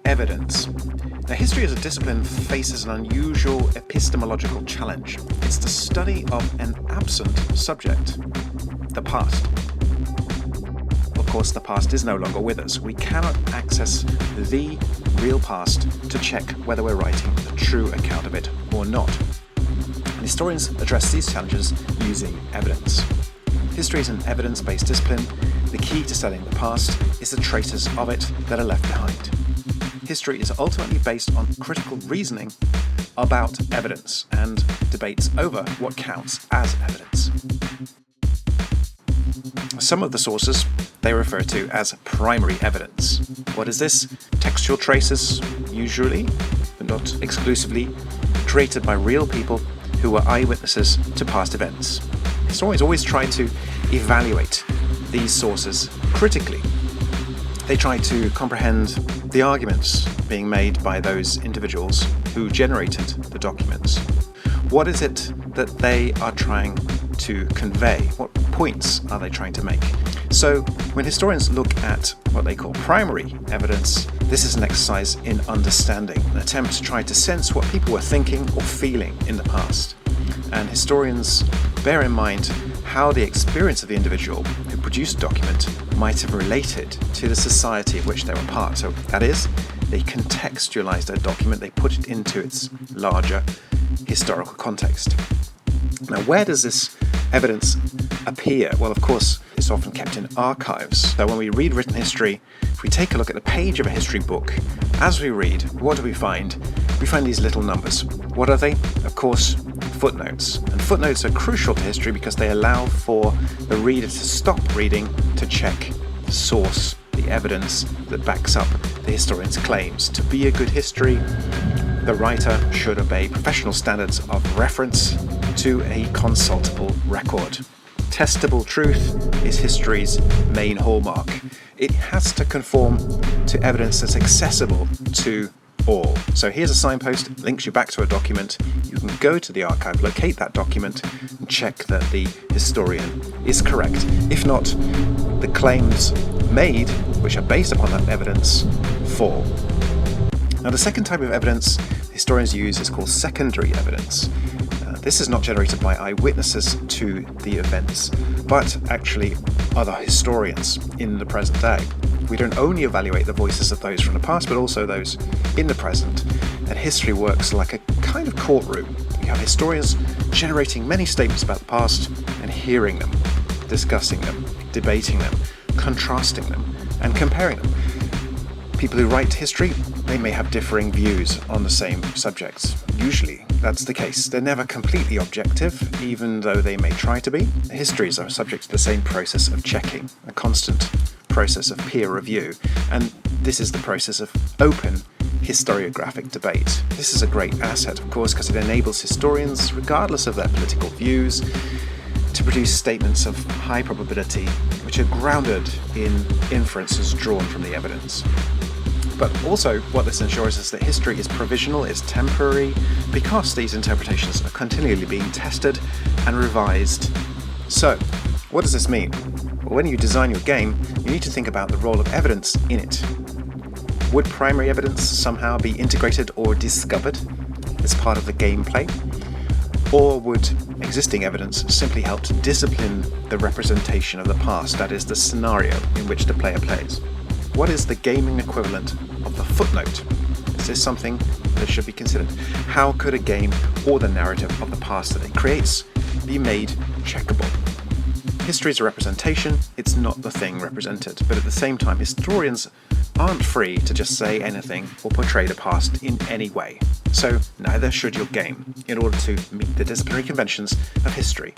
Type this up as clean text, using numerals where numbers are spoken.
evidence. Now, history as a discipline faces an unusual epistemological challenge. It's the study of an absent subject, the past. Of course, the past is no longer with us. We cannot access the real past to check whether we're writing a true account of it or not. And historians address these challenges using evidence. History is an evidence-based discipline. The key to studying the past is the traces of it that are left behind. History is ultimately based on critical reasoning about evidence and debates over what counts as evidence. Some of the sources they refer to as primary evidence. What is this? Textual traces, usually, but not exclusively, created by real people who were eyewitnesses to past events. Historians always try to evaluate these sources critically. They try to comprehend the arguments being made by those individuals who generated the documents. What is it that they are trying to convey? What points are they trying to make? So, when historians look at what they call primary evidence, this is an exercise in understanding, an attempt to try to sense what people were thinking or feeling in the past. And historians bear in mind how the experience of the individual who produced a document might have related to the society of which they were part. So that is, they contextualized a document, they put it into its larger historical context. Now, where does this evidence appear? Well, of course, it's often kept in archives. So when we read written history, if we take a look at the page of a history book, as we read, what do we find? We find these little numbers. What are they? Of course, footnotes. And footnotes are crucial to history because they allow for the reader to stop reading to check the source, the evidence that backs up the historian's claims. To be a good history, the writer should obey professional standards of reference to a consultable record. Testable truth is history's main hallmark. It has to conform to evidence that's accessible to all. So here's a signpost, links you back to a document. You can go to the archive, locate that document, and check that the historian is correct. If not, the claims made, which are based upon that evidence, fall. Now, the second type of evidence historians use is called secondary evidence. This is not generated by eyewitnesses to the events, but actually other historians in the present day. We don't only evaluate the voices of those from the past, but also those in the present. And history works like a kind of courtroom. We have historians generating many statements about the past and hearing them, discussing them, debating them, contrasting them, and comparing them. People who write history, they may have differing views on the same subjects. Usually, that's the case. They're never completely objective, even though they may try to be. Histories are subject to the same process of checking, a constant process of peer review, and this is the process of open historiographic debate. This is a great asset, of course, because it enables historians, regardless of their political views, to produce statements of high probability, which are grounded in inferences drawn from the evidence. But also, what this ensures is that history is provisional, is temporary, because these interpretations are continually being tested and revised. So, what does this mean? Well, when you design your game, you need to think about the role of evidence in it. Would primary evidence somehow be integrated or discovered as part of the gameplay? Or would existing evidence simply help to discipline the representation of the past, that is, the scenario in which the player plays? What is the gaming equivalent of the footnote? Is this something that should be considered? How could a game or the narrative of the past that it creates be made checkable? History is a representation, it's not the thing represented, but at the same time, historians aren't free to just say anything or portray the past in any way. So neither should your game, in order to meet the disciplinary conventions of history.